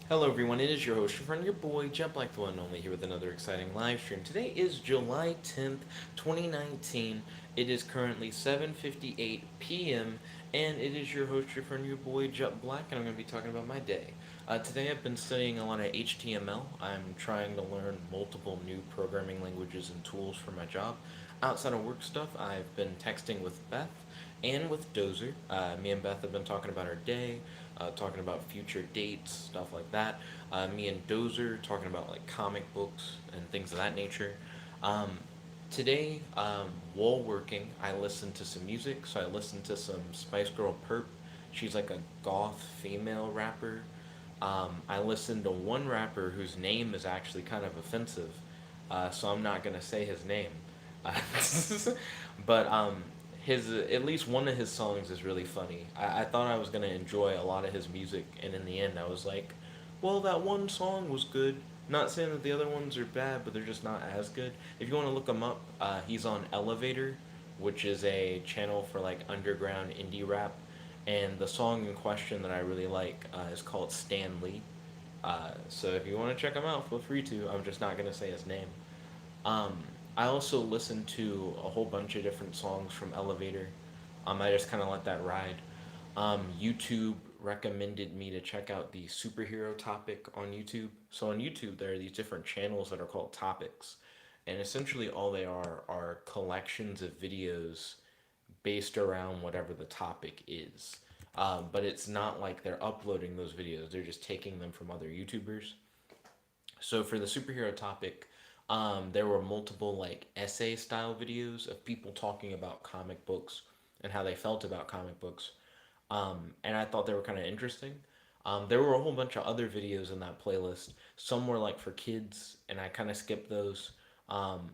Hello everyone, it is your host, your friend, your boy, Jet Black the one and only, here with another exciting live stream. Today is July 10th, 2019. It is currently 7:58 p.m. and it is your host, your friend, your boy, Jet Black, and I'm going to be talking about my day. Today I've been studying a lot of HTML. I'm trying to learn multiple new programming languages and tools for my job. Outside of work stuff, I've been texting with Beth and with Dozer. Me and Beth have been talking about our day, talking about future dates, stuff like that. Me and Dozer talking about like comic books and things of that nature. Um, Today, while working, I listened to some music. So I listened to some Spice Girl Perp. She's like a goth female rapper. I listened to one rapper whose name is actually kind of offensive, so I'm not gonna say his name. Uh, but his at least one of his songs is really funny. I thought I was gonna enjoy a lot of his music, and in the end, I was like, well, that one song was good. Not saying that the other ones are bad, but they're just not as good. If you want to look him up, he's on Elevator, which is a channel for like underground indie rap. And the song in question that I really like is called Stan Lee. So if you want to check him out, feel free to. I'm just not gonna say his name. Um, I also listened to a whole bunch of different songs from Elevator. I just kind of let that ride. YouTube recommended me to check out the superhero topic on YouTube. So on YouTube, there are these different channels that are called topics, and essentially all they are collections of videos based around whatever the topic is. But it's not like they're uploading those videos; they're just taking them from other YouTubers. So for the superhero topic, there were multiple like essay style videos of people talking about comic books and how they felt about comic books, and I thought they were kind of interesting. There were a whole bunch of other videos in that playlist. Some were like for kids, and I kind of skipped those. Um,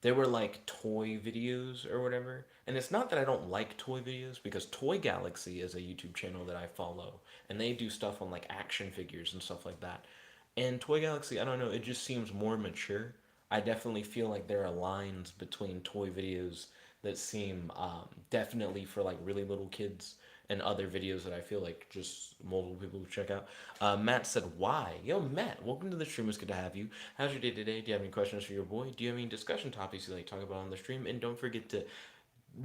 they were like toy videos or whatever. And it's not that I don't like toy videos because Toy Galaxy is a YouTube channel that I follow and they do stuff on like action figures and stuff like that. And Toy Galaxy, I don't know, it just seems more mature. I definitely feel like there are lines between toy videos that seem definitely for like really little kids and other videos that I feel like just multiple people would check out. Matt said, "Why, yo, Matt? Welcome to the stream. It's good to have you. How's your day today? Do you have any questions for your boy? Do you have any discussion topics you like to talk about on the stream? And don't forget to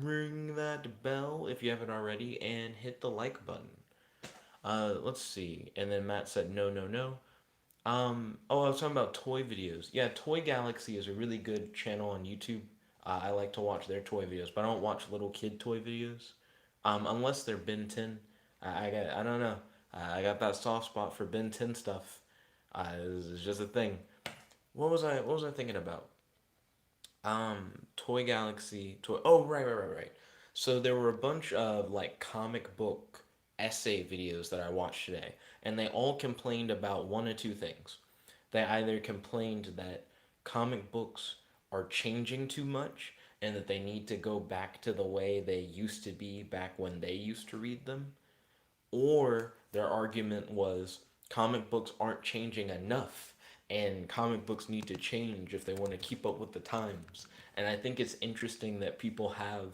ring that bell if you haven't already, and hit the like button." Let's see. And then Matt said, "No, no, no." Oh, I was talking about toy videos. Yeah, Toy Galaxy is a really good channel on YouTube. I like to watch their toy videos, but I don't watch little kid toy videos, unless they're Ben 10. I don't know. I got that soft spot for Ben 10 stuff. It's just a thing. What was I thinking about? Toy Galaxy. Toy. Oh, right. So there were a bunch of like comic book essay videos that I watched today, and they all complained about one of two things. They either complained that comic books are changing too much and that they need to go back to the way they used to be back when they used to read them, or their argument was comic books aren't changing enough and comic books need to change if they want to keep up with the times. And I think it's interesting that people have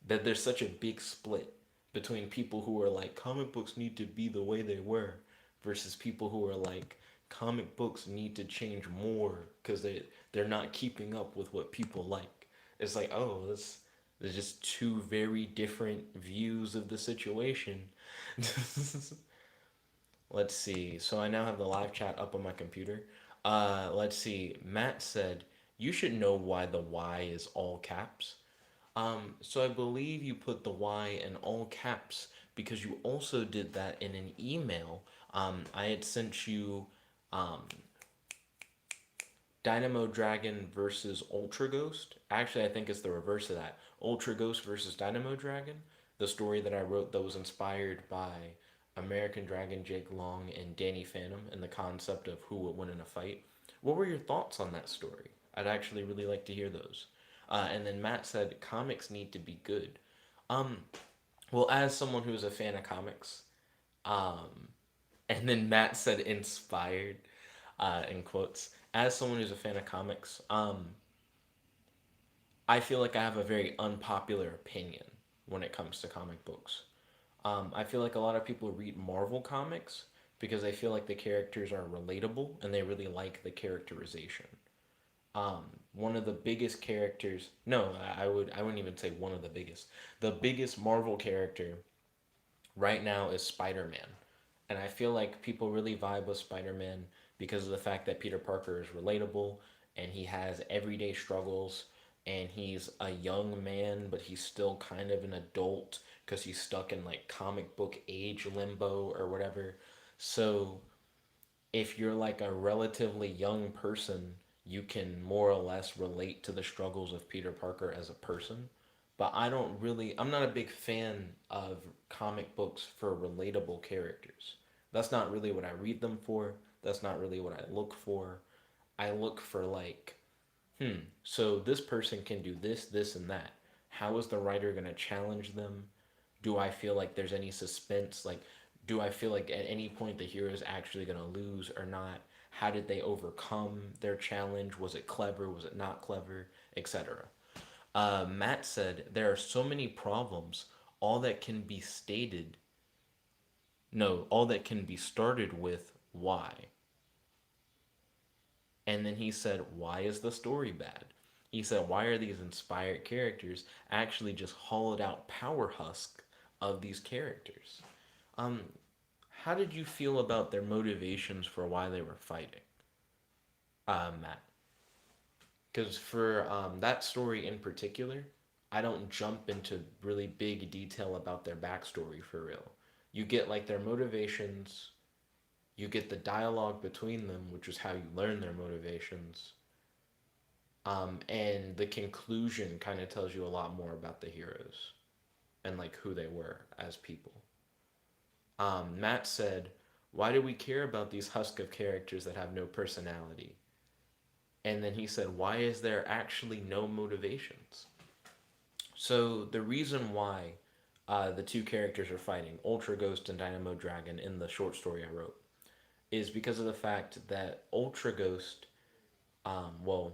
that there's such a big split between people who are like comic books need to be the way they were versus people who are like comic books need to change more because they're not keeping up with what people like. It's like, oh, this there's just two very different views of the situation. Let's see. So I now have the live chat up on my computer. Let's see. Matt said, "You should know why the Y is all caps." So I believe you put the Y in all caps because you also did that in an email. I had sent you um, Dynamo Dragon versus Ultra Ghost. Actually, I think it's the reverse of that. Ultra Ghost versus Dynamo Dragon. The story that I wrote that was inspired by American Dragon Jake Long and Danny Phantom and the concept of who would win in a fight. What were your thoughts on that story? I'd actually really like to hear those. And then Matt said comics need to be good. Um, well, as someone who's a fan of comics, um, and then Matt said inspired, in quotes. As someone who's a fan of comics, I feel like I have a very unpopular opinion when it comes to comic books. I feel like a lot of people read Marvel comics because I feel like the characters are relatable and they really like the characterization. One of the biggest characters, no, I wouldn't even say one of the biggest. The biggest Marvel character right now is Spider-Man. And I feel like people really vibe with Spider-Man because of the fact that Peter Parker is relatable and he has everyday struggles and he's a young man, but he's still kind of an adult because he's stuck in like comic book age limbo or whatever. So if you're like a relatively young person, you can more or less relate to the struggles of Peter Parker as a person. But I'm not a big fan of comic books for relatable characters. That's not really what I read them for. That's not really what I look for. I look for like, so this person can do this, this, and that. How is the writer going to challenge them? Do I feel like there's any suspense? Like, do I feel like at any point the hero is actually going to lose or not? How did they overcome their challenge? Was it clever? Was it not clever? Etc. Matt said there are so many problems. All that can be stated, no, all that can be started with why. And then he said, why is the story bad? He said, why are these inspired characters actually just hollowed out power husk of these characters? Um, how did you feel about their motivations for why they were fighting, Matt? Because for that story in particular, I don't jump into really big detail about their backstory for real. You get like their motivations, you get the dialogue between them, which is how you learn their motivations, and the conclusion kind of tells you a lot more about the heroes and like who they were as people. Matt said, "Why do we care about these husk of characters that have no personality?" And then he said, "Why is there actually no motivations?" So the reason why the two characters are fighting, Ultra Ghost and Dynamo Dragon, in the short story I wrote, is because of the fact that Ultra Ghost, well,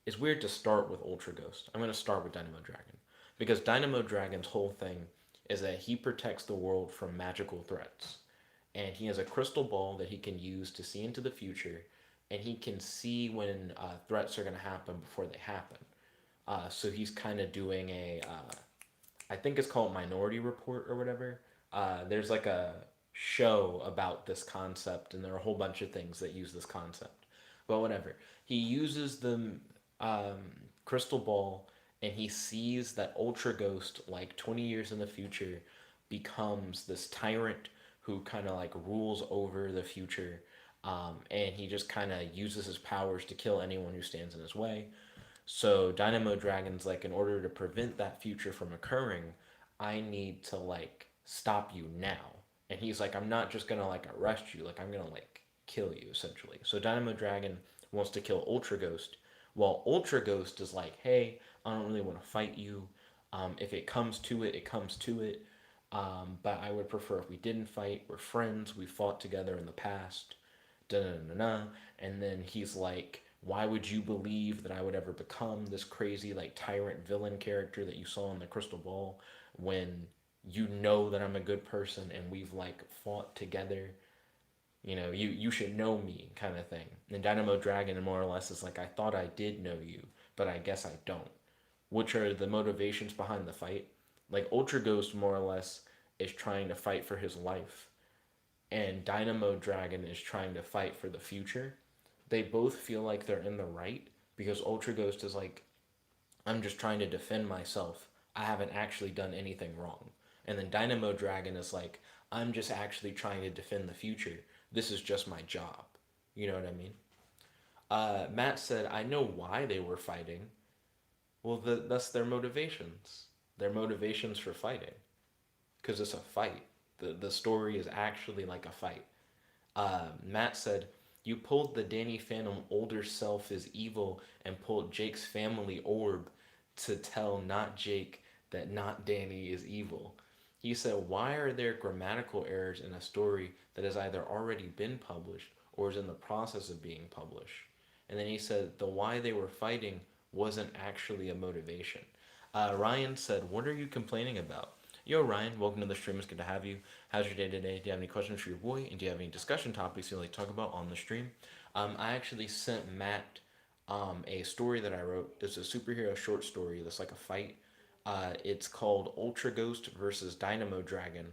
it's weird to start with Ultra Ghost. I'm going to start with Dynamo Dragon because Dynamo Dragon's whole thing is that he protects the world from magical threats. And he has a crystal ball that he can use to see into the future, and he can see when threats are going to happen before they happen. So he's kind of doing I think it's called Minority Report or whatever. There's like a show about this concept, and there are a whole bunch of things that use this concept. But whatever. He uses the um, crystal ball, and he sees that Ultra Ghost, like 20 years in the future, becomes this tyrant who kind of like rules over the future. And he just kind of uses his powers to kill anyone who stands in his way. So Dynamo Dragon's like, in order to prevent that future from occurring, I need to like stop you now. And he's like, I'm not just gonna like arrest you, like I'm gonna like kill you essentially. So Dynamo Dragon wants to kill Ultra Ghost, while Ultra Ghost is like, hey, I don't really want to fight you. If it comes to it, it comes to it. But I would prefer if we didn't fight. We're friends. We fought together in the past. Da da da da. And then he's like, why would you believe that I would ever become this crazy like tyrant villain character that you saw in the crystal ball when you know that I'm a good person and we've like fought together? You should know me kind of thing. And Dynamo Dragon more or less is like, I thought I did know you, but I guess I don't. Which are the motivations behind the fight? Like Ultra Ghost more or less is trying to fight for his life, and Dynamo Dragon is trying to fight for the future. They both feel like they're in the right because Ultra Ghost is like, I'm just trying to defend myself. I haven't actually done anything wrong. And then Dynamo Dragon is like, I'm just actually trying to defend the future. This is just my job. You know what I mean? Matt said, I know why they were fighting. Well, that's their motivations. Their motivations for fighting. Because it's a fight. The story is actually like a fight. Matt said, you pulled the Danny Phantom older self is evil and pulled Jake's family orb to tell not Jake that not Danny is evil. He said, why are there grammatical errors in a story that has either already been published or is in the process of being published? And then he said, the why they were fighting wasn't actually a motivation. Ryan said, what are you complaining about? Yo, Ryan, welcome to the stream. It's good to have you. How's your day today? Do you have any questions for your boy? And do you have any discussion topics you'd like to talk about on the stream? I actually sent Matt a story that I wrote. It's a superhero short story that's like a fight. It's called Ultra Ghost versus Dynamo Dragon.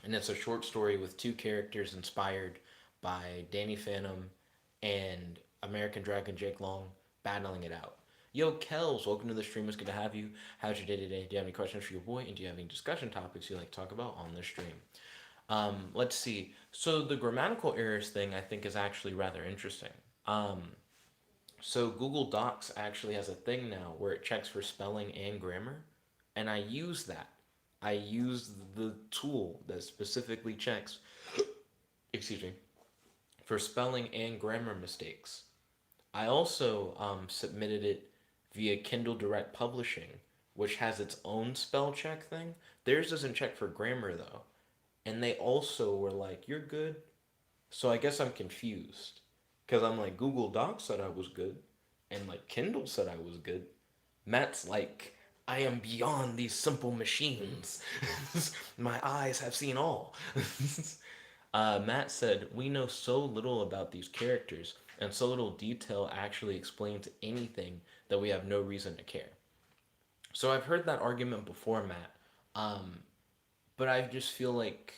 And it's a short story with two characters inspired by Danny Phantom and American Dragon Jake Long battling it out. Yo, Kels, welcome to the stream. It's good to have you. How's your day today? Do you have any questions for your boy? And do you have any discussion topics you'd like to talk about on the stream? Let's see. So the grammatical errors thing I think is actually rather interesting. Um, so Google Docs actually has a thing now where it checks for spelling and grammar, and I use that. I use the tool that specifically checks, excuse me, for spelling and grammar mistakes. I also submitted it via Kindle Direct Publishing, which has its own spell check thing. Theirs doesn't check for grammar though, and they also were like, "You're good." So I guess I'm confused because I'm like, Google Docs said I was good, and like Kindle said I was good. Matt's like, I am beyond these simple machines. My eyes have seen all. Matt said, we know so little about these characters, and so little detail actually explains anything that we have no reason to care. So I've heard that argument before, Matt, um, but I just feel like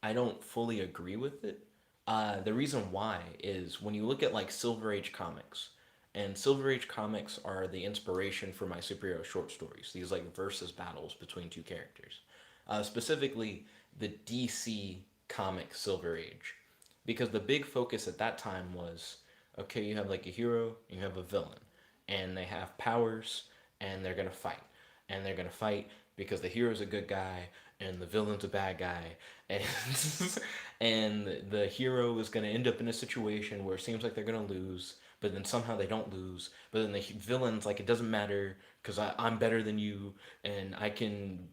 I don't fully agree with it. The reason why is when you look at like Silver Age comics, and Silver Age comics are the inspiration for my superhero short stories. These like versus battles between two characters, specifically the DC comic Silver Age, because the big focus at that time was okay, you have like a hero, and you have a villain, and they have powers, and they're gonna fight, and they're gonna fight because the hero's a good guy and the villain's a bad guy, and and the hero is gonna end up in a situation where it seems like they're gonna lose, but then somehow they don't lose. But then the villain's like, it doesn't matter because I'm better than you, and I can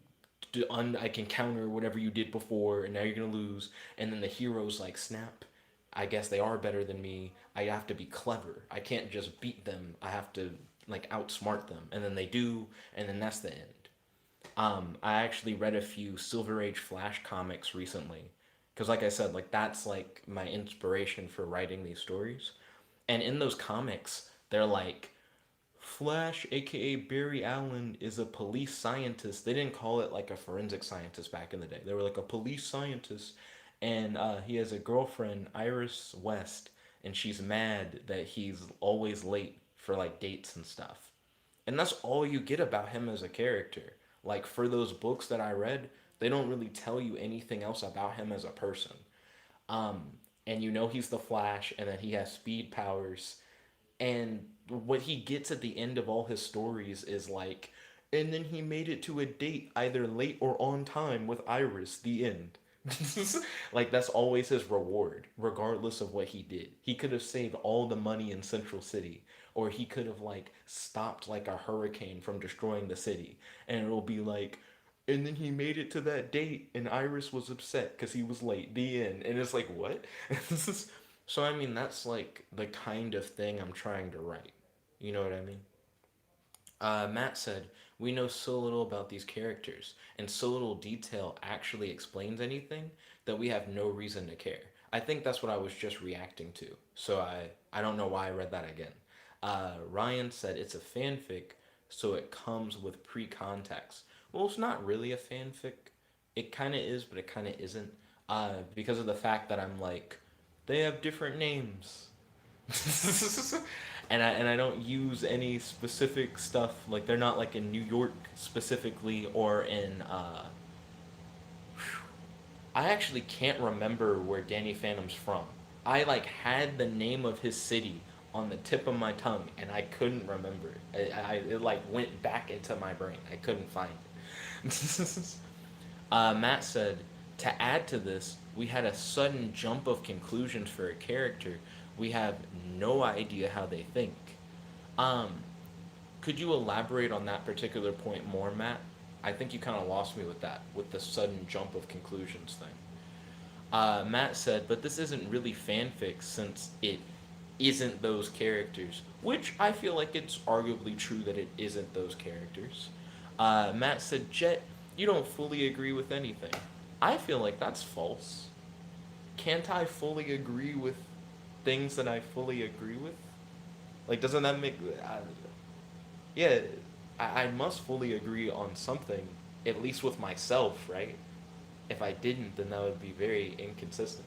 counter whatever you did before, and now you're gonna lose. And then the hero's like, snap. I guess they are better than me. I have to be clever. I can't just beat them. I have to like outsmart them. And then they do, and then that's the end. I actually read a few Silver Age Flash comics recently, because like I said, like that's like my inspiration for writing these stories. And in those comics, they're like, Flash, aka Barry Allen, is a police scientist. They didn't call it like a forensic scientist back in the day. They were like a police scientist, and he has a girlfriend, Iris West, and she's mad that he's always late for like dates and stuff. And that's all you get about him as a character. Like for those books that I read, they don't really tell you anything else about him as a person. Um, and you know he's the Flash, and that he has speed powers, and what he gets at the end of all his stories is like, and then he made it to a date either late or on time with Iris, the end. Like that's always his reward, regardless of what he did. He could have saved all the money in Central City, or he could have like stopped like a hurricane from destroying the city, and it'll be like, and then he made it to that date, and Iris was upset because he was late. The end, and it's like what? So I mean, that's like the kind of thing I'm trying to write. You know what I mean? Matt said, we know so little about these characters, and so little detail actually explains anything that we have no reason to care. I think that's what I was just reacting to. So I don't know why I read that again. Ryan said it's a fanfic, so it comes with pre context. Well, it's not really a fanfic. It kind of is, but it kind of isn't. Because of the fact that I'm like, they have different names. And I don't use any specific stuff, like they're not like in New York specifically or in I actually can't remember where Danny Phantom's from. I like had the name of his city on the tip of my tongue and I couldn't remember it. It like went back into my brain. I couldn't find it. Matt said, to add to this, we had a sudden jump of conclusions for a character. We have no idea how they think. Um, could you elaborate on that particular point more, Matt? I think you kind of lost me with that, with the sudden jump of conclusions thing. Matt said, but this isn't really fanfic since it isn't those characters, which I feel like it's arguably true that it isn't those characters. Matt said, Jet, You don't fully agree with anything. I feel like that's false. Can't I fully agree with things that I fully agree with? Like, doesn't that make. Yeah, I must fully agree on something, at least with myself, right? If I didn't, then that would be very inconsistent.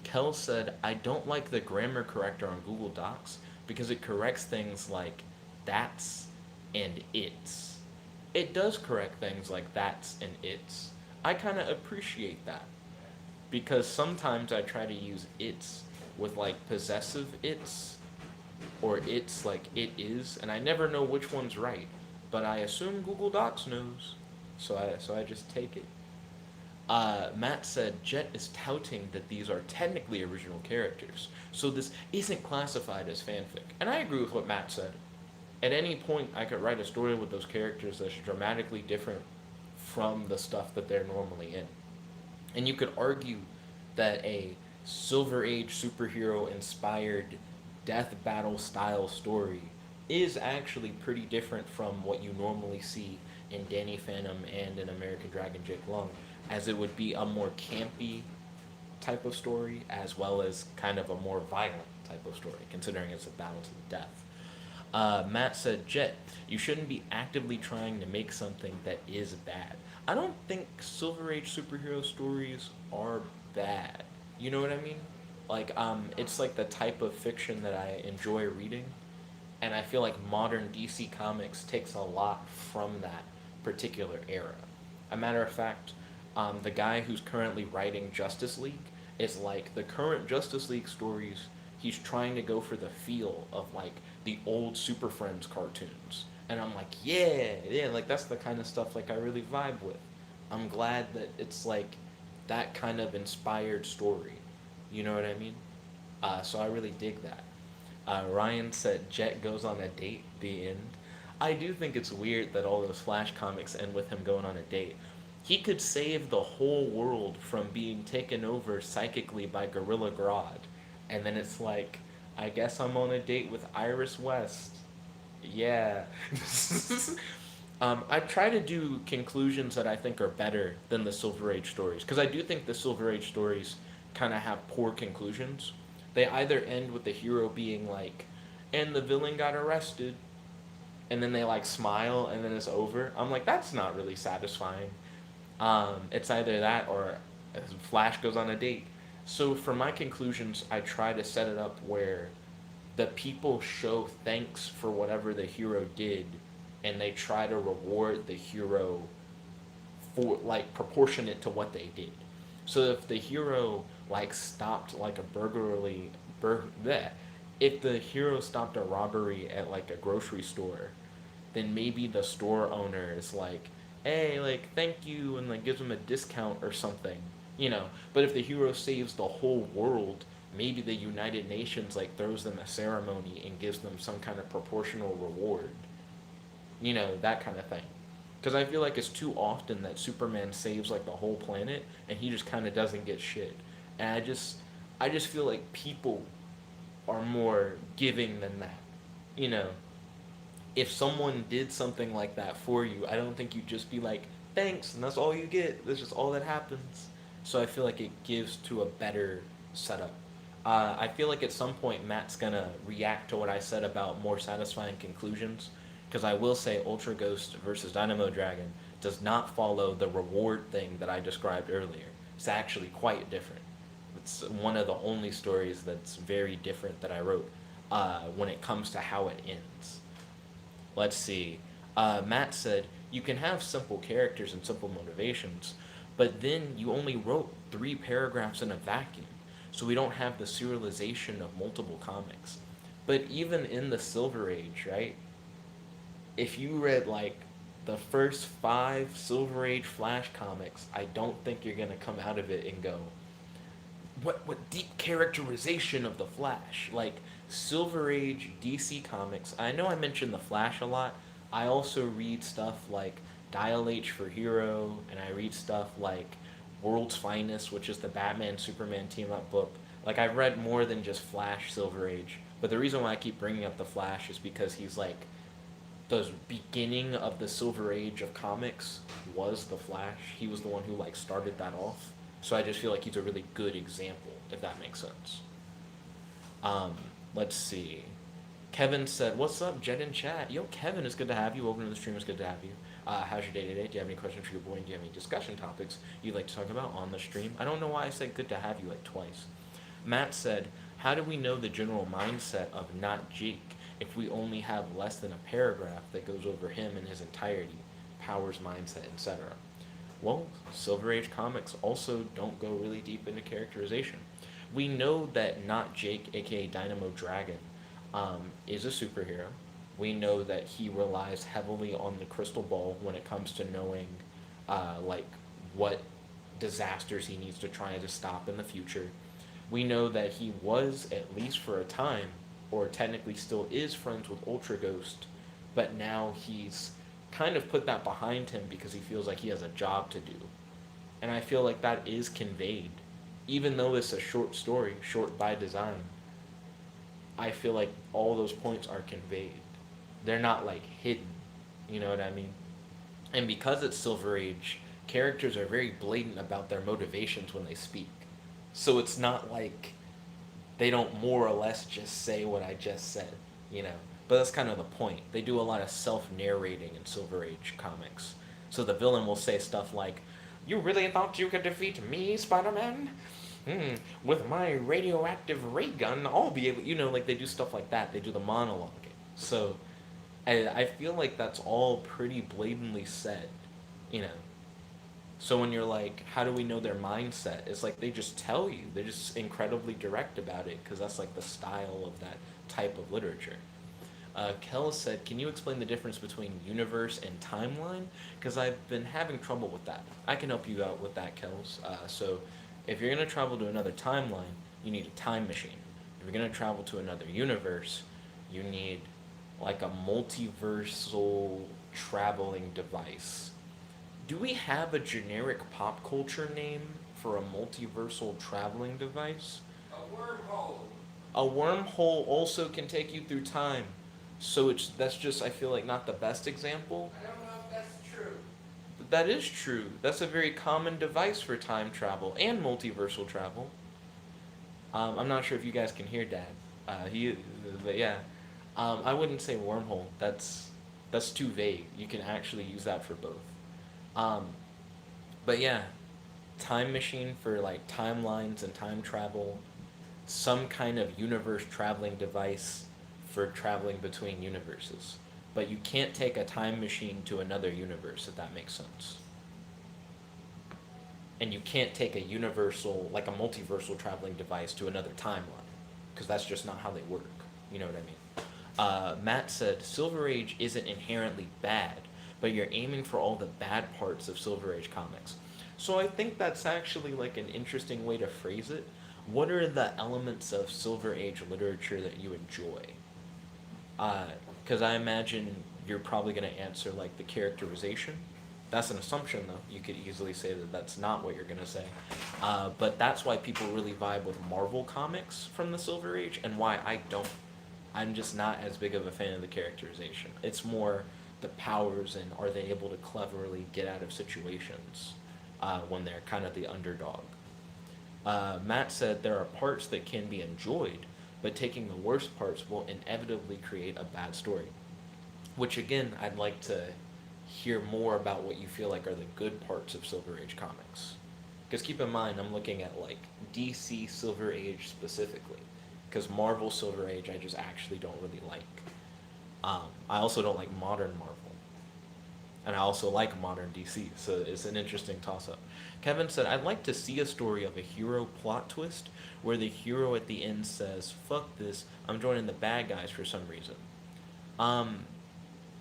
Kel said, I don't like the grammar corrector on Google Docs because it corrects things like that's and it's. It does correct things like that's and it's. I kind of appreciate that because sometimes I try to use it's with like possessive it's or it's like it is, and I never know which one's right. But I assume Google Docs knows, so I just take it. Matt said Jet is touting that these are technically original characters, so this isn't classified as fanfic. And I agree with what Matt said. At any point, I could write a story with those characters that's dramatically different from the stuff that they're normally in. And you could argue that a Silver Age superhero inspired death battle style story is actually pretty different from what you normally see in Danny Phantom and in American Dragon Jake Long, as it would be a more campy type of story as well as kind of a more violent type of story, considering it's a battle to the death. Matt said, Jet, you shouldn't be actively trying to make something that is bad. I don't think Silver Age superhero stories are bad. You know what I mean? Like, it's like the type of fiction that I enjoy reading, and I feel like modern DC Comics takes a lot from that particular era. A matter of fact, the guy who's currently writing Justice League is like the current Justice League stories. He's trying to go for the feel of like the old Super Friends cartoons, and I'm like, yeah, yeah, like that's the kind of stuff like I really vibe with. I'm glad that it's like that kind of inspired story. You know what I mean? So I really dig that. Ryan said Jet goes on a date. The end. I do think it's weird that all those Flash comics end with him going on a date. He could save the whole world from being taken over psychically by Gorilla Grodd, and then it's like, I guess I'm on a date with Iris West. Yeah. I try to do conclusions that I think are better than the Silver Age stories, because I do think the Silver Age stories kind of have poor conclusions. They either end with the hero being like, and the villain got arrested, and then they like smile, and then it's over. I'm like, that's not really satisfying. It's either that or Flash goes on a date. So for my conclusions, I try to set it up where the people show thanks for whatever the hero did, and they try to reward the hero for like proportionate to what they did. So if the hero like stopped like a bleh, if the hero stopped a robbery at like a grocery store, then maybe the store owner is like, hey, like thank you, and like gives them a discount or something, you know. But if the hero saves the whole world, maybe the United Nations like throws them a ceremony and gives them some kind of proportional reward, you know, that kind of thing. Because I feel like it's too often that Superman saves like the whole planet and he just kind of doesn't get shit. And I just feel like people are more giving than that. You know, if someone did something like that for you, I don't think you'd just be like, thanks, and that's all you get. That's just all that happens. So I feel like it gives to a better setup. I feel like at some point Matt's gonna react to what I said about more satisfying conclusions, because I will say Ultra Ghost versus Dynamo Dragon does not follow the reward thing that I described earlier. It's actually quite different. It's one of the only stories that's very different that I wrote when it comes to how it ends. Let's see. Matt said, you can have simple characters and simple motivations, but then you only wrote 3 paragraphs in a vacuum, so we don't have the serialization of multiple comics. But even in the Silver Age, right? If you read like the first 5 Silver Age Flash comics, I don't think you're gonna come out of it and go, what deep characterization of the Flash. Like Silver Age DC comics. I know I mentioned the Flash a lot. I also read stuff like Dial H for Hero, and I read stuff like World's Finest, which is the Batman Superman team up book. Like I've read more than just Flash Silver Age. But the reason why I keep bringing up the Flash is because he's like the beginning of the Silver Age of comics was the Flash. He was the one who like started that off. So I just feel like he's a really good example, if that makes sense. Um, let's see. Kevin said, "What's up, Jet in chat?" Yo, Kevin, it's good to have you. Welcome to the stream. It's good to have you. How's your day today? Do you have any questions for your boy? Do you have any discussion topics you'd like to talk about on the stream? I don't know why I said good to have you like twice. Matt said, "How do we know the general mindset of not Jake if we only have less than a paragraph that goes over him in his entirety, powers, mindset, etc.?" Well, Silver Age comics also don't go really deep into characterization. We know that not Jake, aka Dynamo Dragon, is a superhero. We know that he relies heavily on the crystal ball when it comes to knowing, like, what disasters he needs to try to stop in the future. We know that he was, at least for a time, or technically still is friends with Ultra Ghost, but now he's kind of put that behind him because he feels like he has a job to do. And I feel like that is conveyed. Even though it's a short story, short by design, I feel like all those points are conveyed. They're not like hidden. You know what I mean? And because it's Silver Age, characters are very blatant about their motivations when they speak. So it's not like they don't more or less just say what I just said, you know. But that's kind of the point. They do a lot of self-narrating in Silver Age comics. So the villain will say stuff like, "You really thought you could defeat me, Spider-Man? Hmm, with my radioactive ray gun, I'll be able..." You know, like they do stuff like that. They do the monologuing. So I feel like that's all pretty blatantly said, you know. So when you're like, how do we know their mindset? It's like they just tell you. They're just incredibly direct about it because that's like the style of that type of literature. Kel said, "Can you explain the difference between universe and timeline? Because I've been having trouble with that." I can help you out with that, Kels. So if you're going to travel to another timeline, you need a time machine. If you're going to travel to another universe, you need like a multiversal traveling device. Do we have a generic pop culture name for a multiversal traveling device? A wormhole. A wormhole also can take you through time. So that's just, I feel like, not the best example. I don't know if that's true. But that is true. That's a very common device for time travel and multiversal travel. I'm not sure if you guys can hear Dad. He, but yeah, I wouldn't say wormhole. That's too vague. You can actually use that for both. Um, but yeah, time machine for like timelines and time travel, some kind of universe traveling device for traveling between universes. But you can't take a time machine to another universe, if that makes sense. And you can't take a universal, like a multiversal traveling device to another timeline, because that's just not how they work. You know what I mean? Matt said, "Silver Age isn't inherently bad, but you're aiming for all the bad parts of Silver Age comics." So I think that's actually like an interesting way to phrase it. What are the elements of Silver Age literature that you enjoy? Because I imagine you're probably going to answer like the characterization. That's an assumption, though. You could easily say that that's not what you're going to say. But that's why people really vibe with Marvel comics from the Silver Age and why I don't. I'm just not as big of a fan of the characterization. It's more the powers and are they able to cleverly get out of situations when they're kind of the underdog. Matt said there are parts that can be enjoyed, but taking the worst parts will inevitably create a bad story. Which again, I'd like to hear more about what you feel like are the good parts of Silver Age comics. Because keep in mind, I'm looking at like DC Silver Age specifically. Because Marvel Silver Age, I just actually don't really like. I also don't like modern Marvel. And I also like modern DC, so it's an interesting toss up. Kevin said, "I'd like to see a story of a hero plot twist where the hero at the end says, 'Fuck this, I'm joining the bad guys for some reason.'" Um,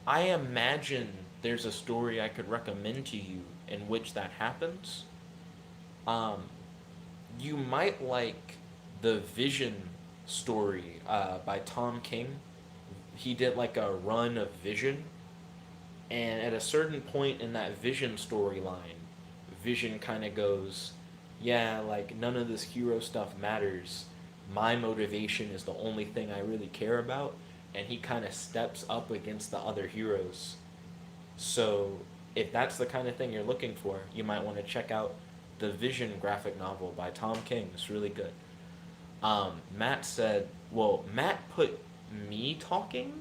I imagine there's a story I could recommend to you in which that happens. Um, you might like the Vision story by Tom King. He did like a run of Vision, and at a certain point in that Vision storyline, Vision kind of goes, "Yeah, like none of this hero stuff matters. My motivation is the only thing I really care about." and he kind of steps up against the other heroes. So if that's the kind of thing you're looking for, you might want to check out the Vision graphic novel by Tom King. It's really good. Matt said, well, Matt put me talking,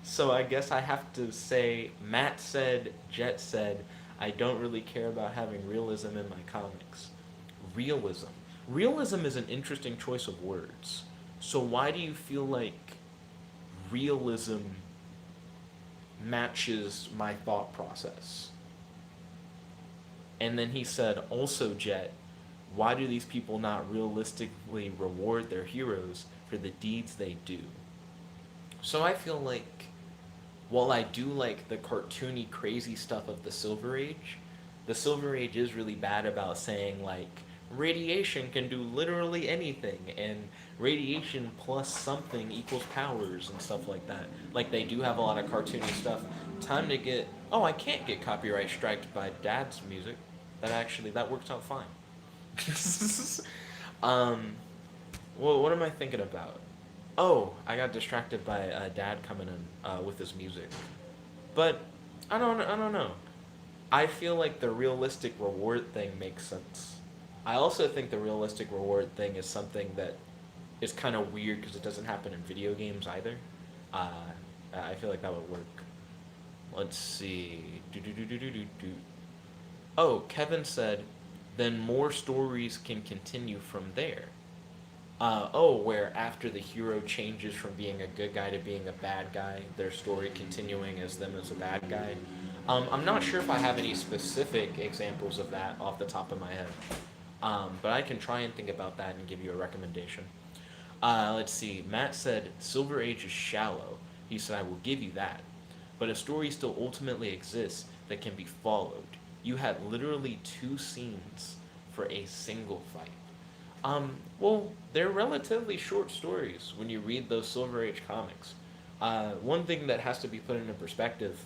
so I guess I have to say, Matt said, Jet said, I don't really care about having realism in my comics. Realism. Realism is an interesting choice of words. So why do you feel like realism matches my thought process? And then he said, also, Jet, why do these people not realistically reward their heroes for the deeds they do? So I feel like, while I do like the cartoony, crazy stuff of the Silver Age is really bad about saying, like, radiation can do literally anything, and radiation plus something equals powers and stuff like that. Like, they do have a lot of cartoony stuff. Time to get. Oh, I can't get copyright striked by Dad's music. That works out fine. um, well, what am I thinking about? Oh, I got distracted by Dad coming in with his music. But I don't know. I feel like the realistic reward thing makes sense. I also think the realistic reward thing is something that is kind of weird because it doesn't happen in video games either. Uh, I feel like that would work. Let's see. Do do do do do do do. Oh, Kevin said, then more stories can continue from there. Where after the hero changes from being a good guy to being a bad guy, their story continuing as them as a bad guy. I'm not sure if I have any specific examples of that off the top of my head, but I can try and think about that and give you a recommendation. Let's see. Matt said, Silver Age is shallow. He said, I will give you that. But a story still ultimately exists that can be followed. You had literally two scenes for a single fight. Well, they're relatively short stories when you read those Silver Age comics. One thing that has to be put into perspective,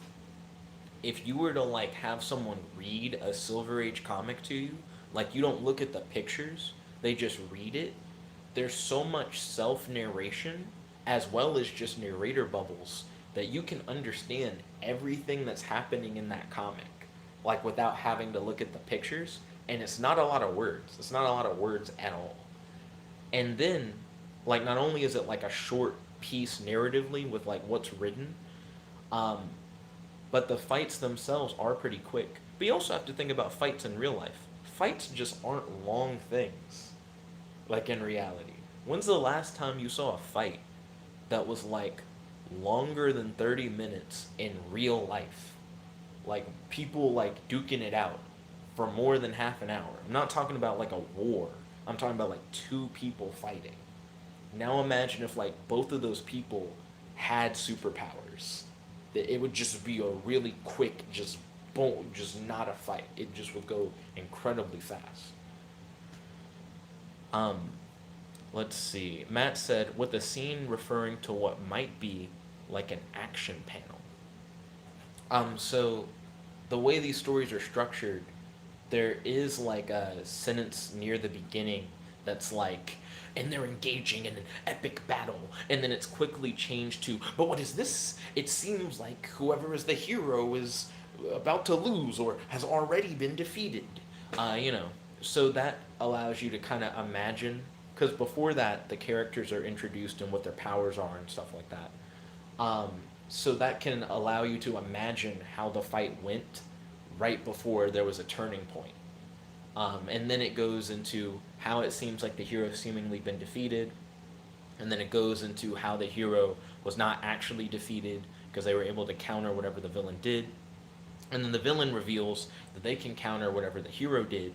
if you were to like have someone read a Silver Age comic to you, like you don't look at the pictures, they just read it. There's so much self narration as well as just narrator bubbles that you can understand everything that's happening in that comic, like without having to look at the pictures. And it's not a lot of words. It's not a lot of words at all. And then, like, not only is it like a short piece narratively with like what's written, um, but the fights themselves are pretty quick. But you also have to think about fights in real life. Fights just aren't long things, like in reality. When's the last time you saw a fight that was like longer than 30 minutes in real life? Like people like duking it out for more than half an hour. I'm not talking about like a war. I'm talking about like two people fighting. Now imagine if like both of those people had superpowers. That it would just be a really quick, just boom, just not a fight. It just would go incredibly fast. Um, let's see. Matt said, with the scene referring to what might be like an action panel. So the way these stories are structured, there is like a sentence near the beginning that's like, and they're engaging in an epic battle, and then it's quickly changed to, but what is this? It seems like whoever is the hero is about to lose or has already been defeated. You know, so that allows you to kind of imagine, because before that, the characters are introduced and what their powers are and stuff like that. Um, so that can allow you to imagine how the fight went right before there was a turning point. And then it goes into how it seems like the hero seemingly been defeated, and then it goes into how the hero was not actually defeated because they were able to counter whatever the villain did, and then the villain reveals that they can counter whatever the hero did,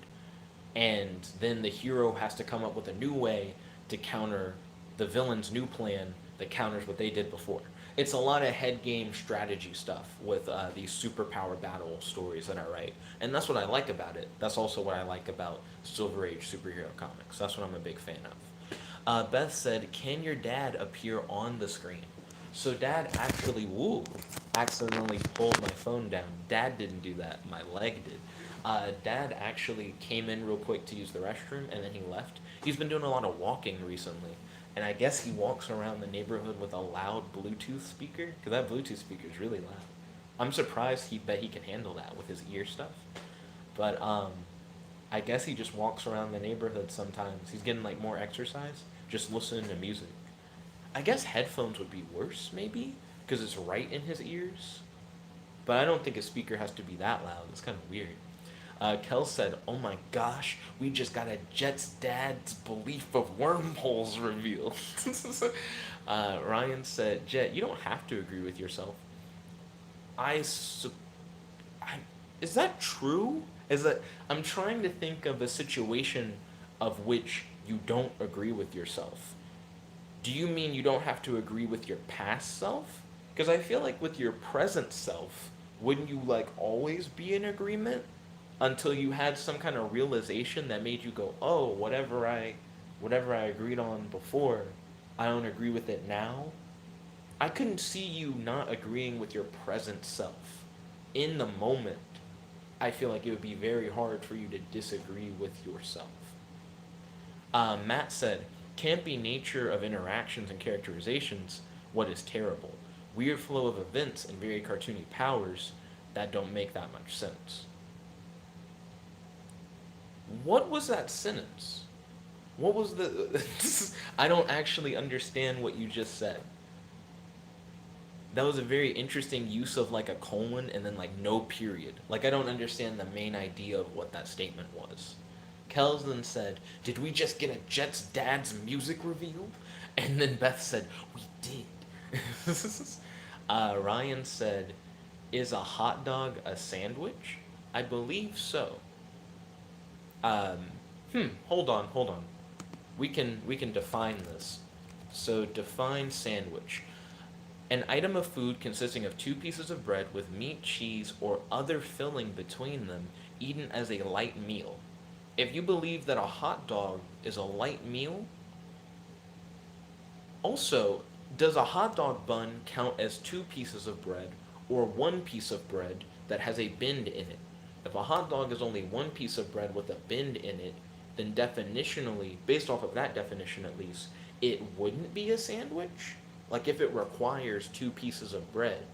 and then the hero has to come up with a new way to counter the villain's new plan that counters what they did before. It's a lot of head game strategy stuff with these superpower battle stories that I write, and that's what I like about it. That's also what I like about Silver Age superhero comics. That's what I'm a big fan of. Beth said, "Can your dad appear on the screen?" So Dad actually, accidentally pulled my phone down. Dad didn't do that. My leg did. Dad actually came in real quick to use the restroom, and then he left. He's been doing a lot of walking recently, And I guess he walks around the neighborhood with a loud Bluetooth speaker, because that Bluetooth speaker is really loud. I'm surprised he bet he can handle that with his ear stuff. But I guess he just walks around the neighborhood sometimes. He's getting like more exercise, just listening to music. I guess headphones would be worse, maybe, because it's right in his ears. But I don't think a speaker has to be that loud. It's kind of weird. Kel said, "Oh my gosh, we just got a Jet's dad's belief of wormholes revealed." Ryan said, "Jet, you don't have to agree with yourself. I, su- I is that true? Is that I'm trying to think of a situation of which you don't agree with yourself. Do you mean you don't have to agree with your past self? Because I feel like with your present self, wouldn't you like always be in agreement until you had some kind of realization that made you go, "Oh, whatever I agreed on before, I don't agree with it now." I couldn't see you not agreeing with your present self. In the moment, I feel like it would be very hard for you to disagree with yourself. Matt said, "Can't be nature of interactions and characterizations what is terrible. Weird flow of events and very cartoony powers that don't make that much sense." What was that sentence? What was the. I don't actually understand what you just said. That was a very interesting use of like a colon and then like no period. Like I don't understand the main idea of what that statement was. Kelsden said, "Did we just get a Jet's dad's music reveal?" And then Beth said, "We did." Ryan said, "Is a hot dog a sandwich?" I believe so. Um, hold on. We can define this. So define sandwich. An item of food consisting of two pieces of bread with meat, cheese, or other filling between them, eaten as a light meal. If you believe that a hot dog is a light meal, also, does a hot dog bun count as two pieces of bread or one piece of bread that has a bend in it? If a hot dog is only one piece of bread with a bend in it, then definitionally, based off of that definition at least, it wouldn't be a sandwich? Like if it requires two pieces of bread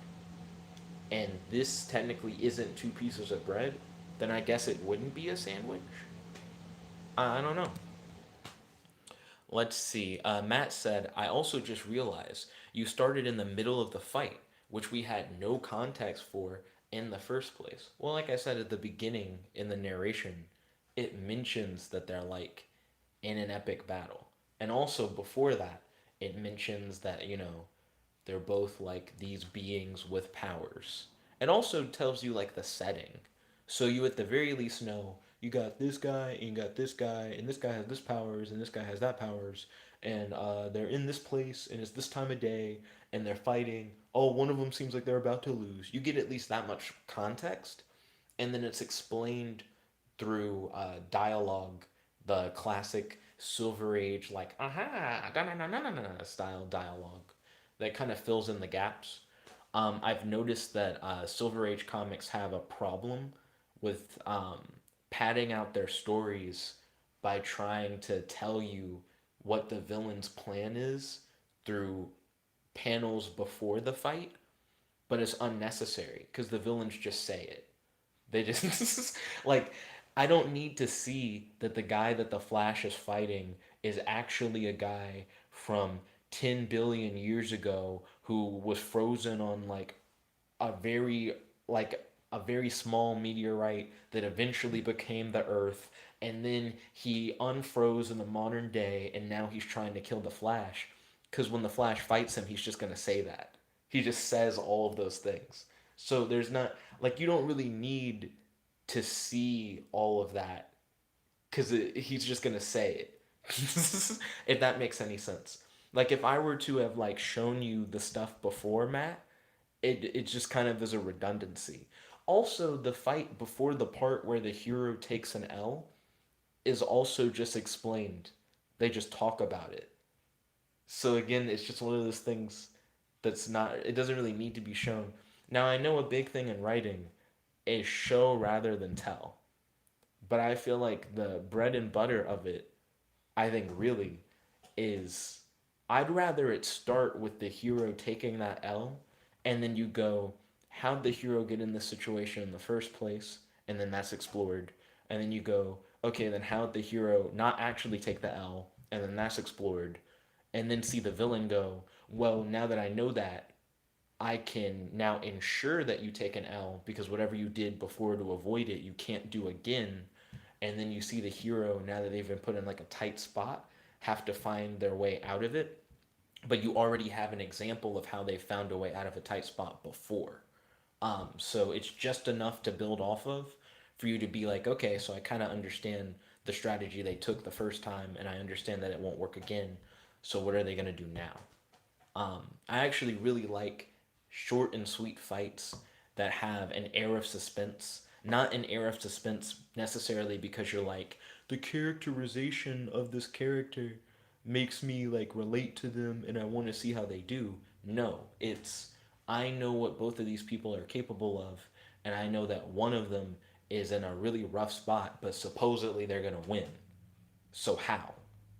and this technically isn't two pieces of bread, then I guess it wouldn't be a sandwich? I don't know. Let's see. Matt said, "I also just realized you started in the middle of the fight, which we had no context for in the first place." Well, like I said at the beginning in the narration, it mentions that they're like in an epic battle. And also before that, it mentions that, they're both like these beings with powers. It also tells you like the setting. So you at the very least know you got this guy and you got this guy and this guy has this powers and this guy has that powers and they're in this place and it's this time of day and they're fighting. Oh, one of them seems like they're about to lose. You get at least that much context, and then it's explained through dialogue, the classic Silver Age like aha da na na na na na style dialogue that kind of fills in the gaps. I've noticed that Silver Age comics have a problem with padding out their stories by trying to tell you what the villain's plan is through panels before the fight, but it's unnecessary because the villains just say it. They just like I don't need to see that the guy that the Flash is fighting is actually a guy from 10 billion years ago who was frozen on a very like a very small meteorite that eventually became the Earth, and then he unfroze in the modern day and now he's trying to kill the Flash, because when the Flash fights him he's just going to say that. He just says all of those things. So there's not like you don't really need to see all of that because he's just gonna say it. If that makes any sense. Like if I were to have like shown you the stuff before Matt, it just kind of is a redundancy. Also, the fight before the part where the hero takes an L is also just explained. They just talk about it. So again, it's just one of those things that's not. It doesn't really need to be shown. Now I know a big thing in writing is show rather than tell. But I feel like the bread and butter of it, I think really is I'd rather it start with the hero taking that L, and then you go, how'd the hero get in this situation in the first place? And then that's explored. And then you go, okay, then how'd the hero not actually take the L? And then that's explored. And then see the villain go, well, now that I know that, I can now ensure that you take an L because whatever you did before to avoid it, you can't do again. And then you see the hero, now that they've been put in like a tight spot, have to find their way out of it, but you already have an example of how they found a way out of a tight spot before. So it's just enough to build off of for you to be like, okay, so I kind of understand the strategy they took the first time, and I understand that it won't work again. So what are they gonna do now? I actually really like short and sweet fights that have an air of suspense. Not an air of suspense necessarily because you're like, the characterization of this character makes me like relate to them and I want to see how they do. No, it's I know what both of these people are capable of, and I know that one of them is in a really rough spot, but supposedly they're going to win. So how?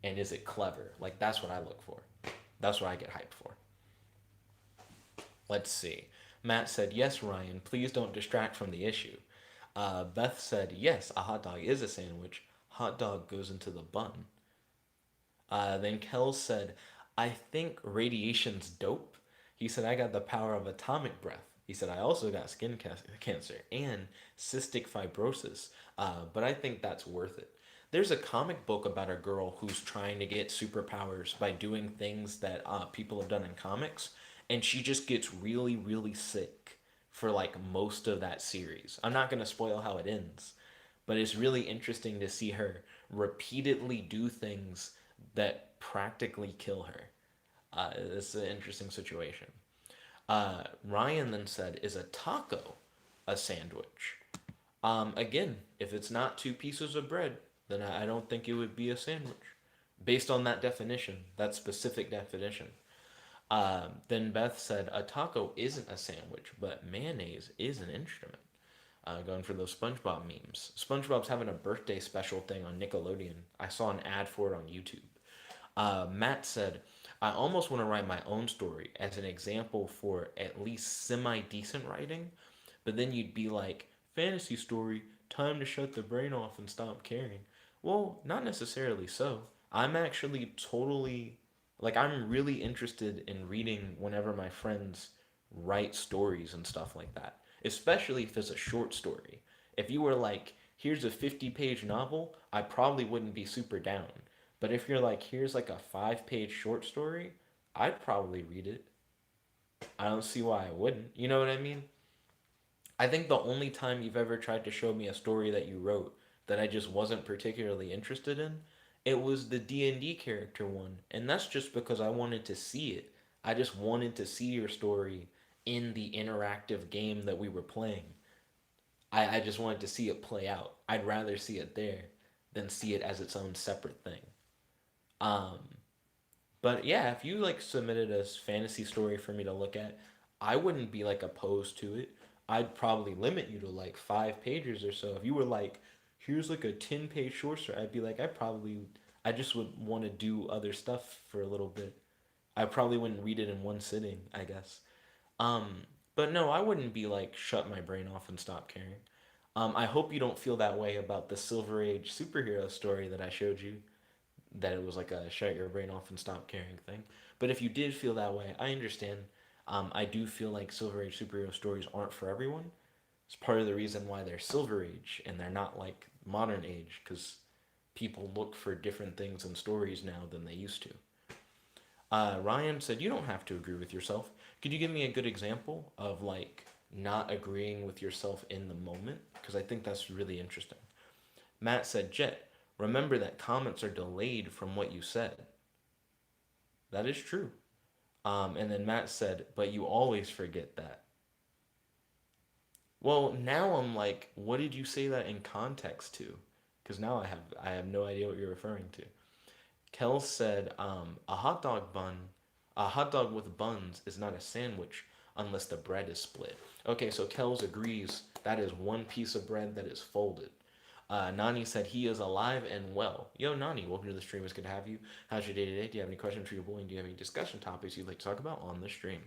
And is it clever? Like, that's what I look for. That's what I get hyped for. Let's see. Matt said, yes, Ryan, please don't distract from the issue. Beth said, yes, a hot dog is a sandwich. Hot dog goes into the bun. Then Kel said, I think radiation's dope. He said, I got the power of atomic breath. He said, I also got cancer and cystic fibrosis, but I think that's worth it. There's a comic book about a girl who's trying to get superpowers by doing things that people have done in comics, and she just gets really, really sick for like most of that series. I'm not going to spoil how it ends, but it's really interesting to see her repeatedly do things that practically kill her. It's an interesting situation. Ryan then said, is a taco a sandwich? Again, if it's not two pieces of bread, then I don't think it would be a sandwich. Based on that definition, that specific definition. Then Beth said, a taco isn't a sandwich, but mayonnaise is an instrument. Going for those SpongeBob memes. SpongeBob's having a birthday special thing on Nickelodeon. I saw an ad for it on YouTube. Matt said, I almost want to write my own story as an example for at least semi decent writing, but then you'd be like, fantasy story, time to shut the brain off and stop caring. Well, not necessarily so. I'm actually totally, like, I'm really interested in reading whenever my friends write stories and stuff like that, especially if it's a short story. If you were like, here's a 50-page novel, I probably wouldn't be super down. But if you're like, here's like a 5-page short story, I'd probably read it. I don't see why I wouldn't. You know what I mean? I think the only time you've ever tried to show me a story that you wrote that I just wasn't particularly interested in, it was the D&D character one, and that's just because I wanted to see it. I just wanted to see your story in the interactive game that we were playing. I just wanted to see it play out. I'd rather see it there than see it as its own separate thing. Um, but yeah, if you like submitted a fantasy story for me to look at, I wouldn't be like opposed to it. I'd probably limit you to like 5 pages or so. If you were like, here's like a 10-page short story, I'd be like, I just would want to do other stuff for a little bit. I probably wouldn't read it in one sitting, I guess. Um, but no, I wouldn't be like, shut my brain off and stop caring. I hope you don't feel that way about the Silver Age superhero story that I showed you, that it was like a shut your brain off and stop caring thing. But if you did feel that way, I understand. I do feel like Silver Age superhero stories aren't for everyone. It's part of the reason why they're Silver Age and they're not like modern age, because people look for different things in stories now than they used to. Ryan said, you don't have to agree with yourself. Could you give me a good example of like not agreeing with yourself in the moment? Because I think that's really interesting. Matt said, Jet, remember that comments are delayed from what you said. That is true. And then Matt said, but you always forget that. Well, now I'm like, what did you say that in context to? Because now I have no idea what you're referring to. Kel said, a hot dog with buns is not a sandwich unless the bread is split. Okay, so Kels agrees that is one piece of bread that is folded. Nani said he is alive and well. Yo, Nani, welcome to the stream. It's good to have you. How's your day today? Do you have any questions for your boy? And do you have any discussion topics you'd like to talk about on the stream?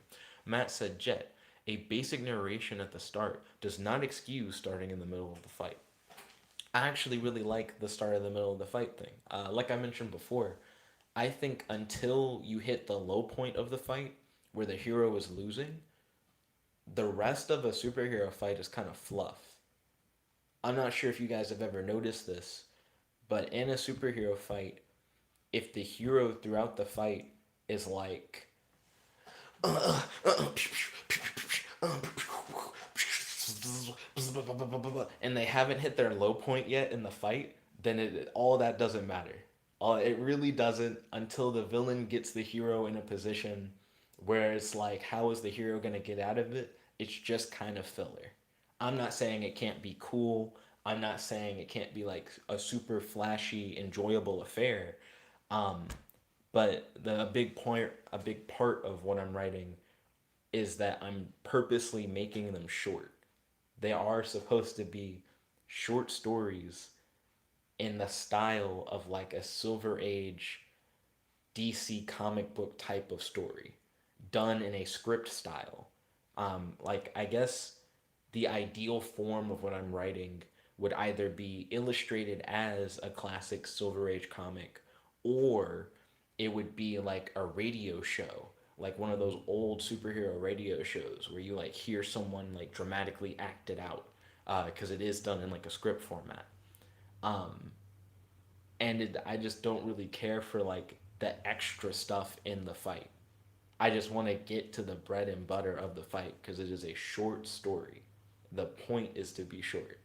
Matt said, Jet, a basic narration at the start does not excuse starting in the middle of the fight. I actually really like the start of the middle of the fight thing. Like I mentioned before, I think until you hit the low point of the fight where the hero is losing, the rest of a superhero fight is kind of fluff. I'm not sure if you guys have ever noticed this, but in a superhero fight, if the hero throughout the fight is like, and they haven't hit their low point yet in the fight, then all that doesn't matter. It really doesn't until the villain gets the hero in a position where it's like, how is the hero going to get out of it? It's just kind of filler. I'm not saying it can't be cool. I'm not saying it can't be like a super flashy, enjoyable affair. Um, but a big part of what I'm writing is that I'm purposely making them short. They are supposed to be short stories in the style of like a Silver Age DC comic book type of story, done in a script style. Like, I guess the ideal form of what I'm writing would either be illustrated as a classic Silver Age comic, or it would be like a radio show, like one of those old superhero radio shows where you like hear someone like dramatically act it out, because it is done in like a script format. Um, and I just don't really care for like the extra stuff in the fight. I just want to get to the bread and butter of the fight because it is a short story. The point is to be short.